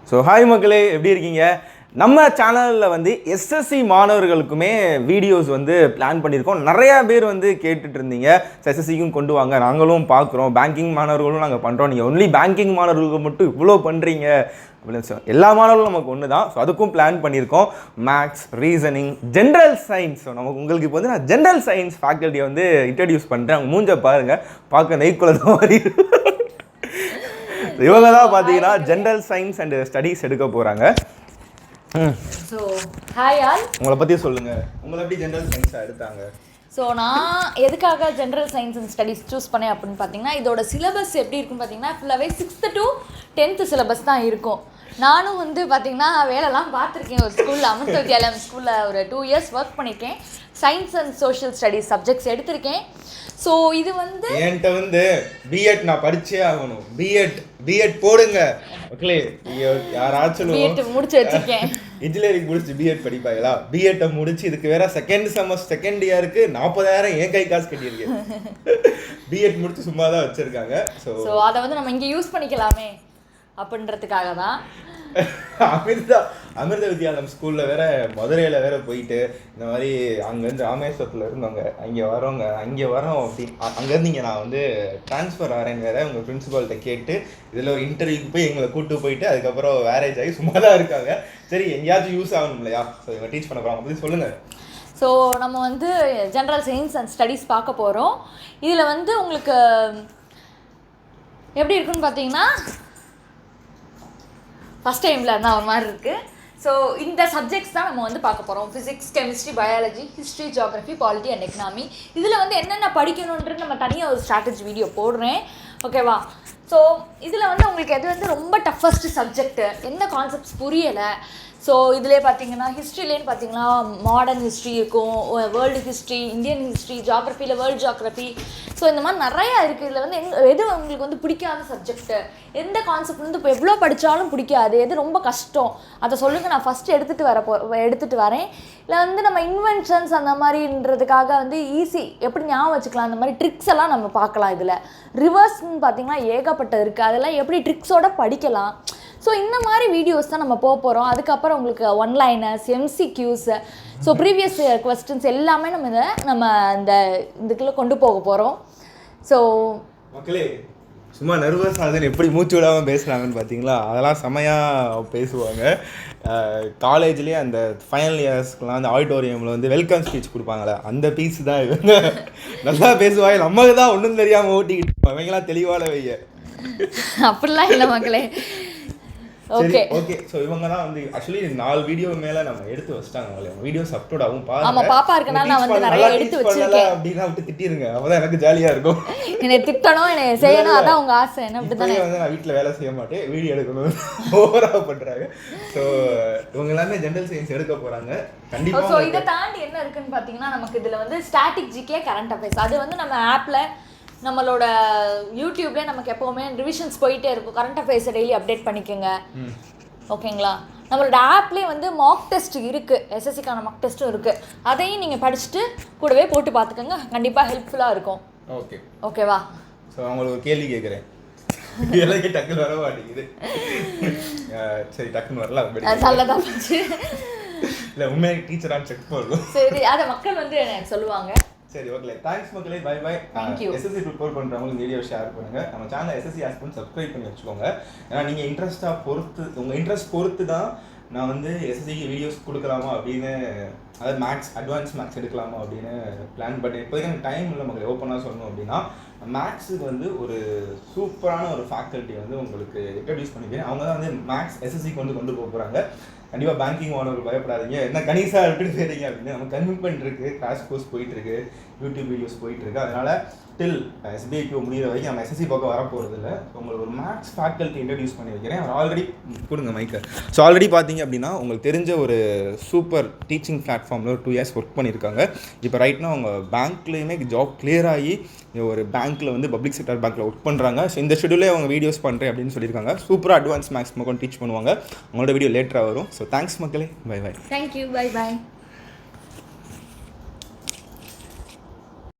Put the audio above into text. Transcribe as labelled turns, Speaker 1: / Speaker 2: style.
Speaker 1: So hi மக்களே, எப்படி இருக்கீங்க? நம்ம சேனலில் வந்து எஸ்எஸ்சி மாணவர்களுக்குமே வீடியோஸ் வந்து பிளான் பண்ணியிருக்கோம். நிறையா பேர் வந்து கேட்டுட்டு இருந்தீங்க, எஸ்எஸ்சிக்கும் கொண்டு வாங்க, நாங்களும் பார்க்குறோம், பேங்கிங் மாணவர்களும் நாங்கள் பண்ணுறோம், நீங்கள் ஒன்லி பேங்கிங் மாணவர்களுக்கு மட்டும் இவ்வளோ பண்ணுறீங்க அப்படின்னு சொல்லி எல்லா மாணவர்களும் நமக்கு ஒன்று தான். ஸோ அதுக்கும் பிளான் பண்ணியிருக்கோம். Maths, reasoning, general science. So நமக்கு உங்களுக்கு இப்போ வந்து நான் ஜென்ரல் சயின்ஸ் ஃபேக்கல்ட்டியை வந்து இன்ட்ரடியூஸ் பண்ணுறேன். அவங்க மூஞ்ச பாருங்கள், பார்க்க நெய்க்குள்ள மாதிரி. இவங்க தான் பார்த்தீங்கன்னா ஜென்ரல் சயின்ஸ் அண்ட் ஸ்டடீஸ் எடுக்க போகிறாங்க.
Speaker 2: ஸோ ஹாய் ஆல்,
Speaker 1: உங்களை பற்றி சொல்லுங்கள். உங்களை எப்படி ஜென்ரல் சயின்ஸாக எடுத்தாங்க?
Speaker 2: ஸோ நான் எதுக்காக general science and studies choose பண்ணேன் அப்படின்னு பார்த்தீங்கன்னா, இதோட சிலபஸ் எப்படி இருக்குன்னு பார்த்தீங்கன்னா ஃபுல்லாகவே 6th to 10th சிலபஸ் தான் இருக்கும். நானும் வந்து பார்த்தீங்கன்னா வேலைலாம் பார்த்துருக்கேன். ஒரு ஸ்கூலில் அமிர்த வித்யாலயம் ஸ்கூலில் ஒரு 2 years ஒர்க் பண்ணியிருக்கேன். Science and social studies subjects எடுத்திருக்கேன். ஸோ இது வந்து
Speaker 1: என்கிட்ட வந்து பிஎட் நான் படிச்சே ஆகணும், பிஎட் போடுங்க ஓகே. யாராச்சும்
Speaker 2: பிஎட் முடிச்சு வச்சிருக்கேன்.
Speaker 1: இன்ஜினியரிங் முடிச்சு பிஎட் படிப்பாங்களா? பிஎட்டை முடிச்சு இதுக்கு வேற செகண்ட் இயருக்கு 40,000 என் கை காசு கட்டியிருக்கேன். பிஎட் முடிச்சு சும்மா தான் வச்சிருக்காங்க. ஸோ
Speaker 2: அதை வந்து நம்ம இங்கே யூஸ் பண்ணிக்கலாமே அப்படின்றதுக்காக தான்.
Speaker 1: அமிர்த வித்யாலயம் ஸ்கூலில் வேற மதுரையில் வேற போயிட்டு இந்த மாதிரி அங்கேருந்து ராமேஸ்வரத்தில் இருந்தவங்க அங்கே வரோம் அப்படி அங்கேருந்து இங்கே நான் வந்து ட்ரான்ஸ்ஃபர் ஆகிறேன்னு வேற உங்கள் பிரின்சிபால்கிட்ட கேட்டு இதில் ஒரு இன்டர்வியூக்கு போய் எங்களை கூப்பிட்டு போயிட்டு அதுக்கப்புறம் மேரேஜ் ஆகி சும்மா தான் இருக்காங்க. சரி, எங்கேயாச்சும் யூஸ் ஆகணும் இல்லையா? ஸோ இவங்க டீச் பண்ண போகிறாங்க அப்படி சொல்லுங்கள்.
Speaker 2: ஸோ நம்ம வந்து ஜென்ரல் சயின்ஸ் அண்ட் ஸ்டடீஸ் பார்க்க போகிறோம். இதில் வந்து உங்களுக்கு எப்படி இருக்குன்னு பார்த்தீங்கன்னா ஃபஸ்ட் டைமில் இருந்தால் ஒரு மாதிரி இருக்குது. ஸோ இந்த சப்ஜெக்ட்ஸ் தான் நம்ம வந்து பார்க்க போகிறோம். Physics, chemistry, biology, history, geography, polity and economy. இதில் வந்து என்னென்ன படிக்கணுன்றது நம்ம தனியாக ஒரு ஸ்ட்ராட்டஜி வீடியோ போடுறேன், ஓகேவா? ஸோ இதில் வந்து உங்களுக்கு எது வந்து ரொம்ப டஃபஸ்ட் சப்ஜெக்ட்டு, எந்த கான்செப்ட்ஸ் புரியலை. ஸோ இதிலே பார்த்தீங்கன்னா ஹிஸ்ட்ரிலேன்னு பார்த்தீங்கன்னா மாடர்ன் ஹிஸ்ட்ரி இருக்கும், வேர்ல்டு ஹிஸ்ட்ரி, இந்தியன் ஹிஸ்ட்ரி, ஜியாகிரஃபியில் வேர்ல்டு ஜியாகிரஃபி. ஸோ இந்த மாதிரி நிறையா இருக்குது. இதில் வந்து எது உங்களுக்கு வந்து பிடிக்காத சப்ஜெக்ட்டு, எந்த கான்செப்ட் வந்து இப்போ எவ்வளோ படித்தாலும் பிடிக்காது, எது ரொம்ப கஷ்டம் அதை சொல்லுங்கள். நான் ஃபஸ்ட்டு எடுத்துகிட்டு வரேன். இல்லை வந்து நம்ம இன்வென்ஷன்ஸ் அந்த மாதிரின்றதுக்காக வந்து ஈஸி எப்படி ஞாபகம் வச்சுக்கலாம், அந்த மாதிரி ட்ரிக்ஸ் எல்லாம் நம்ம பார்க்கலாம். இதில் ரிவர்ஸ்ன்னு பார்த்தீங்கன்னா ஏகப்பட்டது இருக்குது, அதெல்லாம் எப்படி ட்ரிக்ஸோடு படிக்கலாம். ஸோ இந்த மாதிரி வீடியோஸ் தான் நம்ம போக போகிறோம். அதுக்கப்புறம் உங்களுக்கு one-liners, MCQs, so previous questions எல்லாமே நம்ம இதுக்குள்ளே கொண்டு போக போகிறோம். ஸோ மக்களே
Speaker 1: சும்மா நர்வஸ் ஆகுதுன்னு எப்படி மூச்சு விடாமல் பேசுகிறாங்கன்னு பார்த்தீங்களா? அதெல்லாம் செமையாக பேசுவாங்க. காலேஜ்லேயே அந்த ஃபைனல் இயர்ஸ்க்குலாம் அந்த ஆடிட்டோரியமில் வந்து வெல்கம் ஸ்பீச் கொடுப்பாங்களே, அந்த பீஸ் தான் இவங்க. நல்லா பேசுவாங்க, நமக்கு தான் ஒன்றும் தெரியாமல் ஓட்டிக்கிட்டு அவங்களாம் தெளிவான வைய.
Speaker 2: அப்படிலாம் இல்லை மக்களே. Okay
Speaker 1: okay. ஸோ இவங்க தான் வந்து ஆக்சுவலி 4 வீடியோ மேலே நம்ம எடுத்து வச்சிட்டாங்க. அவங்க வீடியோஸ் அப்லோட் ஆகும் பாருங்க.
Speaker 2: ஆமா, பாப்பா இருக்கனால நான் வந்து நிறைய எடுத்து வச்சிருக்கேன்.
Speaker 1: அப்படினா விட்டு திட்டிருங்க, அப்பதான் எனக்கு ஜாலியா இருக்கும்.
Speaker 2: என்னை திட்டணும், என்னை செய்யணும், அதான் உங்க ஆசை. என்ன அப்படி தானே
Speaker 1: வந்து நான் வீட்ல வேலை செய்ய மாட்டேன், வீடியோ எடுக்கணும் ஓவரா பண்றாங்க. ஸோ இவங்க எல்லாமே ஜெனரல் சயின்ஸ் எடுக்க போறாங்க கண்டிப்பா.
Speaker 2: ஸோ இதை தாண்டி என்ன இருக்குன்னு பார்த்தீங்கன்னா நமக்கு இதில் வந்து ஸ்டாட்டிக் ஜிகே, கரண்ட் அஃபேர்ஸ். அது வந்து நம்ம ஆப்பில் நம்மளோட யூடியூப்லேயே நமக்கு எப்போவுமே ரிவிஷன்ஸ் போயிட்டே இருக்கும். கரண்ட் அஃபேர்ஸை டெய்லி அப்டேட் பண்ணிக்கோங்க, ஓகேங்களா? நம்மளோட ஆப்லேயே வந்து மாக் டெஸ்ட் இருக்குது, எஸ்எஸ்சிக்கான மாக் டெஸ்ட்டும் இருக்குது. அதையும் நீங்கள் படிச்சுட்டு கூடவே போட்டு பார்த்துக்கோங்க, கண்டிப்பாக ஹெல்ப்ஃபுல்லாக இருக்கும்.
Speaker 1: ஓகே,
Speaker 2: ஓகேவா?
Speaker 1: ஸோ அவங்களுக்கு ஒரு கேள்வி கேட்குறேன், எனக்கு டக்குன்னு வர மாட்டேங்குது. சரி, டக்குன்னு வரலாம்,
Speaker 2: நல்லதான் போச்சு.
Speaker 1: இல்லை உண்மையாக டீச்சராக செக் பண்ணுறோம்.
Speaker 2: சரி, அதை மக்கள் வந்து எனக்கு சொல்லுவாங்க.
Speaker 1: சரி, ஓகே. தேங்க்ஸ் மக்களே, பை பை. எஸ்எஸ்சி ப்ரிப்பேர் பண்ணுறவங்களுக்கு வீடியோ ஷேர் பண்ணுங்கள். நம்ம சேனல் எஸ்எஸ்சி ஆஸ்பிரண்ட் சப்ஸ்கிரைப் பண்ணி வச்சுக்கோங்க. ஏன்னா நீங்கள் உங்கள் இன்ட்ரெஸ்ட் பொறுத்து தான் நான் வந்து எஸ்எஸ்சிக்கு வீடியோஸ் கொடுக்கலாமா அப்படின்னு, அதாவது மேக்ஸ், அட்வான்ஸ் மேக்ஸ் எடுக்கலாமா அப்படின்னு பிளான் பண்ணி. இப்போதைக்கு எனக்கு டைம் இல்லை மக்கள், ஓப்பனாக சொல்லணும் அப்படின்னா மேக்ஸுக்கு வந்து ஒரு சூப்பரான ஒரு ஃபேக்கல்ட்டி வந்து உங்களுக்கு இன்ட்ரடியூஸ் பண்ணிக்கிறேன். அவங்க தான் வந்து மேக்ஸ் எஸ்எஸ்சிக்கு வந்து கொண்டு போக போகிறாங்க. கண்டிப்பாக பேங்கிங் மாணவர்கள் பயப்படாதீங்க, என்ன கணீசா விட்டுட்டு போயிருங்க அப்படின்னு. நம்ம கன்வின்மெண்ட் இருக்குது, கிளாஸ் கோர்ஸ் போயிட்டுருக்கு, யூடியூப் வீடியோஸ் போயிட்டுருக்கு. அதனால் டில் எஸ்பிஐக்கு முடிகிற வரைக்கும் நம்ம எஸ்எஸ்சி பக்கம் வரப்போகிறது இல்லை. உங்களுக்கு ஒரு மேக்ஸ் ஃபேக்கல்ட்டி இன்ட்ரடியூஸ் பண்ணி வைக்கிறேன். அவர் ஆல்ரெடி கொடுங்க மைக்கர். ஸோ ஆல்ரெடி பார்த்தீங்க அப்படின்னா உங்களுக்கு தெரிஞ்ச ஒரு சூப்பர் டீச்சிங் பிளாட்ஃபார்மில் ஒரு 2 years ஒர்க் பண்ணியிருக்காங்க. இப்போ ரைட்னா அவங்க பேங்க்லேயுமே ஜாப் கிளியர் ஆகி ஒரு பேங்க்கில் வந்து பப்ளிக் செக்டர் பேங்க்கில் ஒர்க் பண்ணுறாங்க. ஸோ இந்த ஷெடியூலே அவங்க வீடியோஸ் பண்ணுறேன் அப்படின்னு சொல்லியிருக்காங்க. சூப்பராக அட்வான்ஸ் மேக்ஸ் மக்கள் டீச் பண்ணுவாங்க. அவங்களோட வீடியோ லேட்டராக வரும். ஸோ தேங்க்ஸ் மக்களே, bye bye.
Speaker 2: Thank you, bye by.